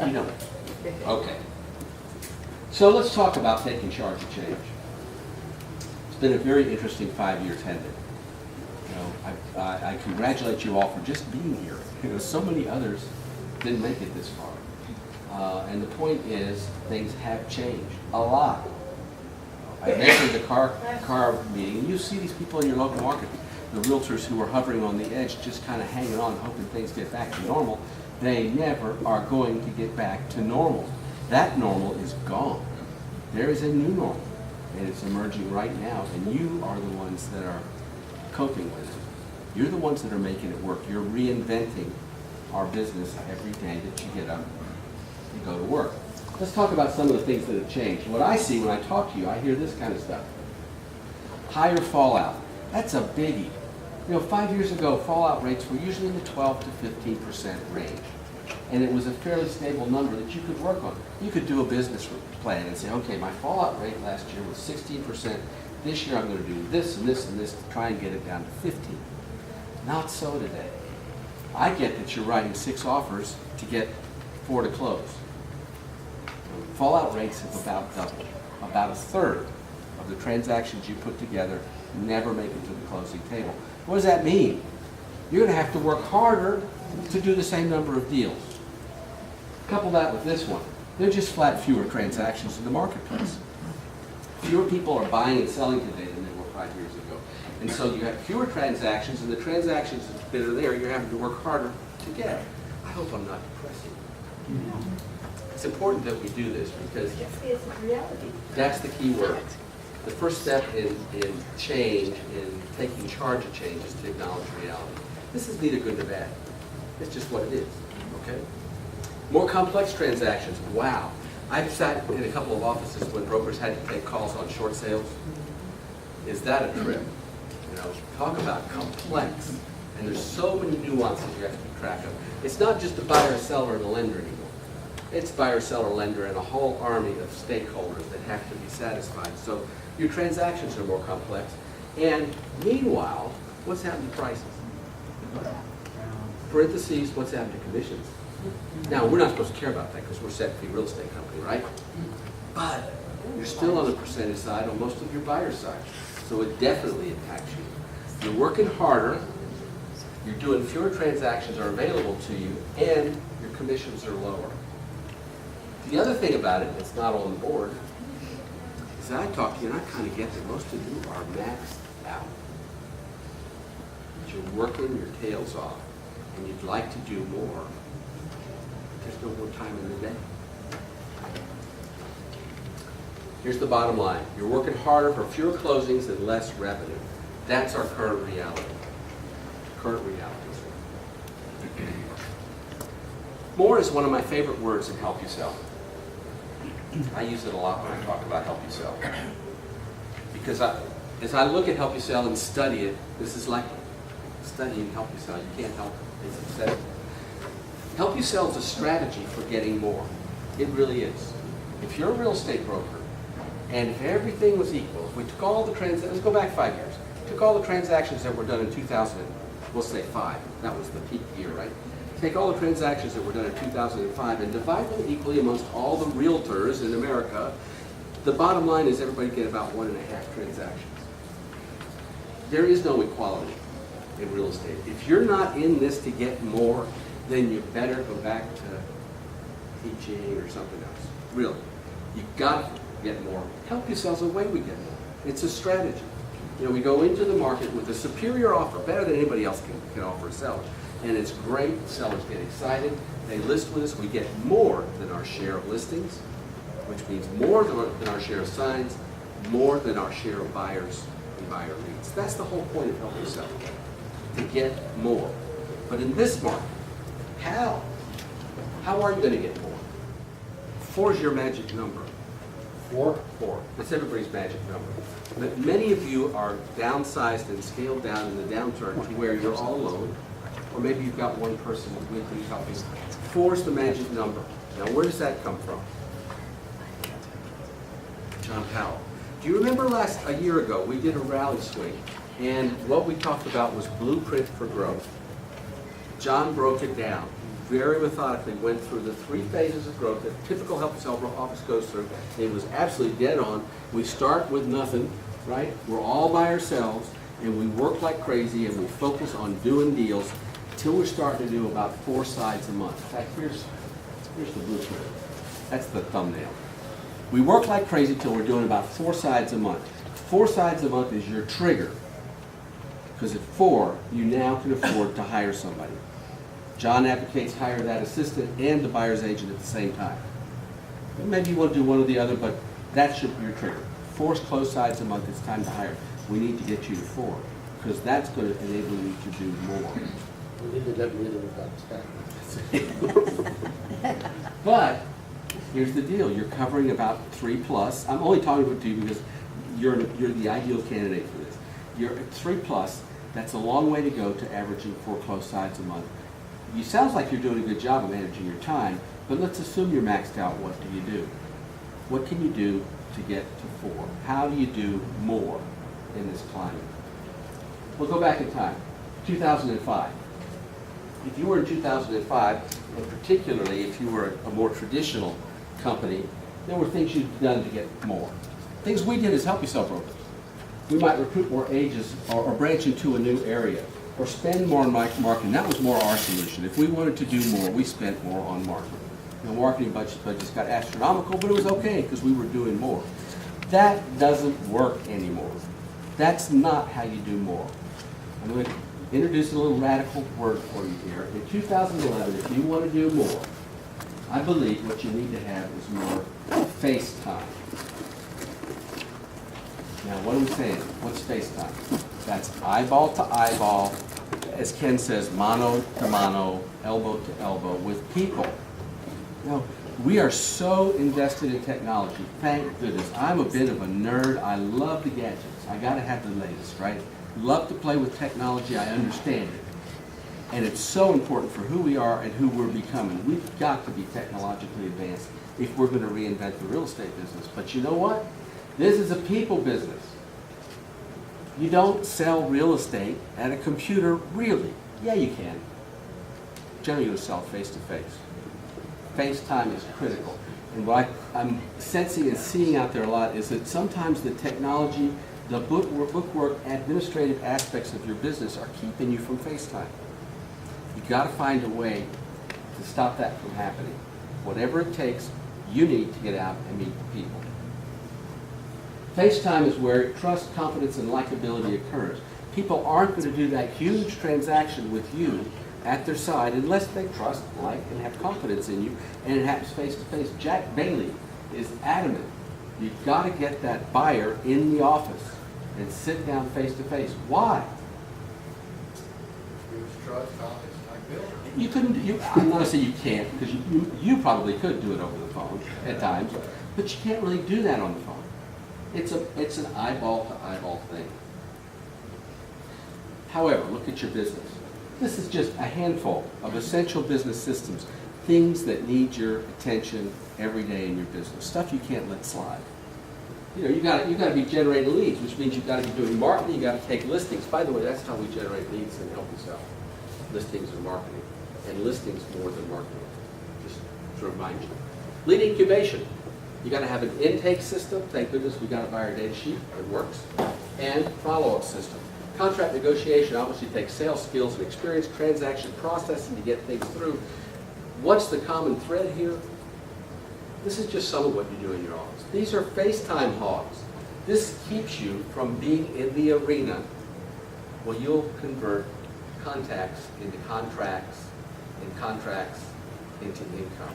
You know. Okay. So let's talk about taking charge of change. It's been a very interesting 5-year tenure. You know, I congratulate you all for just being here. You know, so many others didn't make it this far. And the point is, things have changed a lot. I mentioned the car meeting. You see these people in your local market, the realtors who are hovering on the edge, just kind of hanging on, hoping things get back to normal. They never are going to get back to normal. That normal is gone. There is a new normal, and it's emerging right now, and you are the ones that are coping with it. You're the ones that are making it work. You're reinventing our business every day that you get up and go to work. Let's talk about some of the things that have changed. What I see when I talk to you, I hear this kind of stuff. Higher fallout. That's a biggie. You know, 5 years ago, fallout rates were usually in the 12 to 15% range. And it was a fairly stable number that you could work on. You could do a business plan and say, okay, my fallout rate last year was 16%. This year I'm going to do this and this and this to try and get it down to 15. Not so today. I get that you're writing 6 offers to get 4 to close. Fallout rates have about doubled. About a third of the transactions you put together never make it to the closing table. What does that mean? You're going to have to work harder to do the same number of deals. Couple that with this one. They're just flat fewer transactions in the marketplace. Fewer people are buying and selling today than they were 5 years ago. And so you have fewer transactions, and the transactions that are there, you're having to work harder to get. I hope I'm not depressing you. It's important that we do this because It's reality. that's the key word. The first step in change, in taking charge of change, is to acknowledge reality. This is neither good nor bad. It's just what it is, okay? More complex transactions, wow. I've sat in a couple of offices when brokers had to take calls on short sales. Is that a trip? You know, talk about complex. And there's so many nuances you have to keep track of. It's not just a buyer, seller, and a lender anymore. It's buyer, seller, lender, and a whole army of stakeholders that have to be satisfied. So your transactions are more complex. And meanwhile, what's happened to prices? Parentheses, what's happened to commissions? Now, we're not supposed to care about that because we're set fee real estate company, right? But you're still on the percentage side on most of your buyer side. So it definitely impacts you. You're working harder, you're doing fewer transactions are available to you, and your commissions are lower. The other thing about it that's not on the board is that I talk to you and I kind of get that most of you are maxed out. You're working your tails off and you'd like to do more. There's no more time in the day. Here's the bottom line. You're working harder for fewer closings and less revenue. That's our current reality. Current reality. More is one of my favorite words in Help You Sell. I use it a lot when I talk about Help You Sell. Because as I look at Help You Sell and study it, this is like studying Help You Sell. You can't help it. It's obsessive. Help You Sell is a strategy for getting more. It really is. If you're a real estate broker, and if everything was equal, if we took all the transactions, let's go back 5 years, took all the transactions that were done in 2000, we'll say 5, that was the peak year, right? Take all the transactions that were done in 2005 and divide them equally amongst all the realtors in America. The bottom line is everybody get about 1.5 transactions. There is no equality in real estate. If you're not in this to get more, then you better go back to teaching or something else. Really. You've got to get more. Help yourselves a way we get more. It's a strategy. You know, we go into the market with a superior offer, better than anybody else can offer a seller. And it's great. Sellers get excited. They list with us. We get more than our share of listings, which means more than our share of signs, more than our share of buyers and buyer leads. That's the whole point of Help You Sell, to get more. But in this market, how? How are you going to get more? 4 is your magic number. 4? 4. That's everybody's magic number. But many of you are downsized and scaled down in the downturn to where you're all alone, or maybe you've got one person with you helping. 4 is the magic number. Now, where does that come from? John Powell. Do you remember a year ago, we did a rally swing, and what we talked about was blueprint for growth. John broke it down. very methodically went through the 3 phases of growth that a typical Help Yourself office goes through. It was absolutely dead on. We start with nothing, right? We're all by ourselves, and we work like crazy, and we focus on doing deals until we're starting to do about 4 sides a month. In fact, here's the blueprint. That's the thumbnail. We work like crazy till we're doing about 4 sides a month. 4 sides a month is your trigger, because at 4, you now can afford to hire somebody. John advocates hire that assistant and the buyer's agent at the same time. Maybe you want to do one or the other, but that should be your trigger. 4 closed sides a month, it's time to hire. We need to get you to 4, because that's going to enable you to do more. We need to let me know about that. But here's the deal: you're covering about 3+. I'm only talking about 2 because you're the ideal candidate for this. You're at 3+. That's a long way to go to averaging 4 closed sides a month. You sounds like you're doing a good job of managing your time, but let's assume you're maxed out. What do you do? What can you do to get to 4? How do you do more in this climate? We'll go back in time, 2005. If you were in 2005, and particularly if you were a more traditional company, there were things you'd done to get more. Things we did as Help Yourself brokers. We might recruit more agents or branch into a new area or spend more on marketing. That was more our solution. If we wanted to do more, we spent more on marketing. Marketing budgets got astronomical, but it was okay because we were doing more. That doesn't work anymore. That's not how you do more. I'm going to introduce a little radical word for you here. In 2011, if you want to do more, I believe what you need to have is more face time. Now, what are we saying? What's face time? That's eyeball to eyeball, as Ken says, mano to mano, elbow to elbow with people. Now, we are so invested in technology, thank goodness. I'm a bit of a nerd. I love the gadgets. I got to have the latest, right? Love to play with technology. I understand it. And it's so important for who we are and who we're becoming. We've got to be technologically advanced if we're going to reinvent the real estate business. But you know what? This is a people business. You don't sell real estate at a computer, really. Yeah, you can. Generally, you'll sell face-to-face. FaceTime is critical. And what I'm sensing and seeing out there a lot is that sometimes the technology, the bookwork, administrative aspects of your business are keeping you from FaceTime. You've got to find a way to stop that from happening. Whatever it takes, you need to get out and meet the people. FaceTime is where trust, confidence, and likability occurs. People aren't going to do that huge transaction with you at their side unless they trust, like, and have confidence in you, and it happens face-to-face. Jack Bailey is adamant. You've got to get that buyer in the office and sit down face-to-face. Why? Trust, confidence, likability. You couldn't, I'm not going to say you can't, because you probably could do it over the phone at times, but you can't really do that on the phone. It's an eyeball-to-eyeball thing. However, look at your business. This is just a handful of essential business systems, things that need your attention every day in your business, stuff you can't let slide. You know, you got to be generating leads, which means you've got to be doing marketing. You got to take listings. By the way, that's how we generate leads and help you sell. Listings and marketing, and listings more than marketing. Just to remind you, lead incubation. You got to have an intake system. Thank goodness we got it by our data sheet. It works. And follow-up system. Contract negotiation obviously takes sales skills and experience, transaction processing to get things through. What's the common thread here? This is just some of what you do in your office. These are FaceTime hogs. This keeps you from being in the arena where you'll convert contacts into contracts and contracts into income.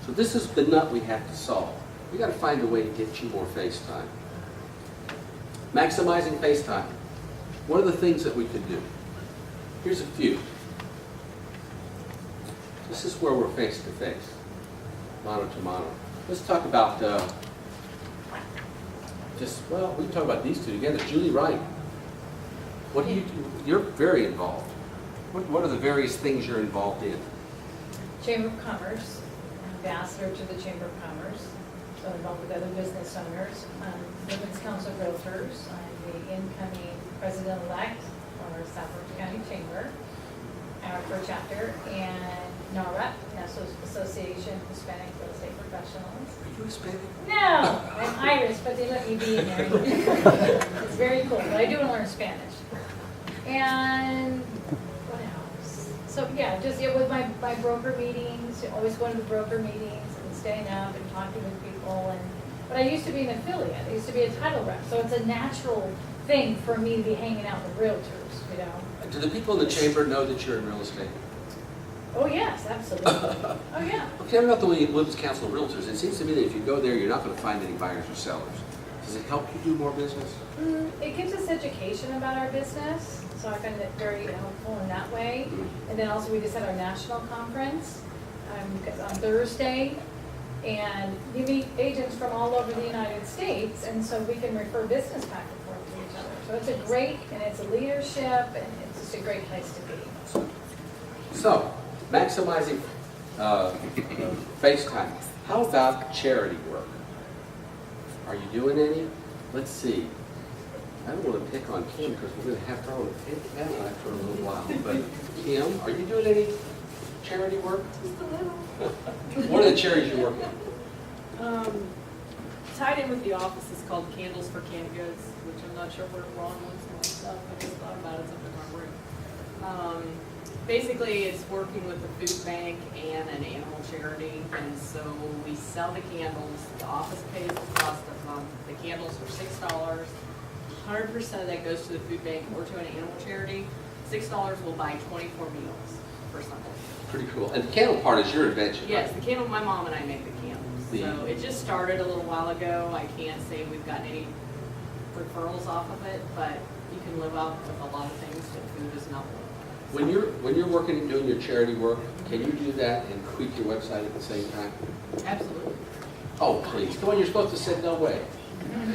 So this is the nut we have to solve. We got to find a way to get you more FaceTime. Maximizing FaceTime. What are the things that we could do? Here's a few. This is where we're face-to-face, mano to mano. Let's talk about we can talk about these two together. Julie Wright. What do you do? You're very involved. What are the various things you're involved in? Chamber of Commerce, ambassador to the Chamber of Commerce, so involved with other business owners. Women's Council of Realtors. I'm the incoming president-elect for South Orange County Chamber. Our for a chapter, and NARA, National Association of Hispanic Real Estate Professionals. Are you Hispanic? No, I'm Irish, but they let me be in there. It's very cool, but I do want to learn Spanish. And what else? So yeah, just with my broker meetings, always going to the broker meetings and staying up and talking with people. But I used to be an affiliate. I used to be a title rep, so it's a natural thing for me to be hanging out with realtors, you know. Do the people in the chamber know that you're in real estate? Oh yes, absolutely. Oh yeah. Okay, I'm not the Women's Council of Realtors. It seems to me that if you go there, you're not going to find any buyers or sellers. Does it help you do more business? It gives us education about our business, so I find it very helpful in that way. And then also we just had our national conference on Thursday, and you meet agents from all over the United States, and so we can refer business back and forth to each other. So it's a great, and it's a leadership, and it's just a great place to be. So, maximizing face time. How about charity work? Are you doing any? Let's see. I don't want to pick on Kim because we're going to have her on the panel after a little while. But Kim, are you doing any charity work? Just a little. What are the charities you work in? Tied in with the office is called Candles for Canned Goods, which I'm not sure where Ron wants my stuff. I just thought about it, it's up in our room. Basically, it's working with the food bank and an animal charity, and so we sell the candles. The office pays the cost of them. The candles are $6. 100% of that goes to the food bank or to an animal charity. $6 will buy 24 meals for Sunday. Pretty cool. And the candle part is your invention, Yes, right? the candle, my mom and I make the candles. So it just started a little while ago. I can't say we've gotten any referrals off of it, but you can live out with a lot of things, but food is not one. When you're working and doing your charity work, can you do that and tweak your website at the same time? Absolutely. Oh, please. Come on, you're supposed to say no way.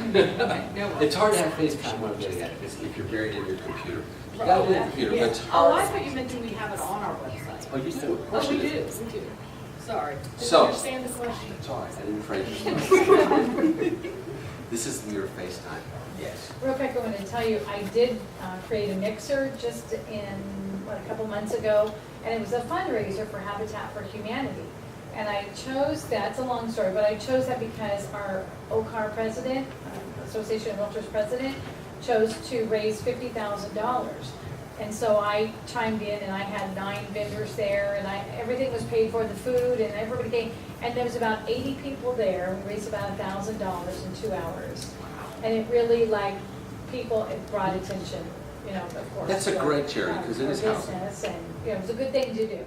Okay, no worries. It's hard to have FaceTime while getting at it if you're buried in your computer. You gotta do the computer, but it's Oh, I hard. thought you meant do we have it on our website? Oh, you do? Of course Oh, we you do, we do. Sorry. Didn't So- understand the question. It's all right, I didn't phrase it. This is your FaceTime. Yes. Real quick, I wanted to tell you, I did create a mixer just a couple months ago, and it was a fundraiser for Habitat for Humanity. And I chose that, it's a long story, but I chose that because our OCAR president, Association of Realtors president, chose to raise $50,000. And so I chimed in, and I had 9 vendors there, and everything was paid for, the food, and everybody came. And there was about 80 people there. We raised about $1,000 in 2 hours. And it really, it brought attention, of course. That's a great charity, because it is for housing. business, and, it was a good thing to do.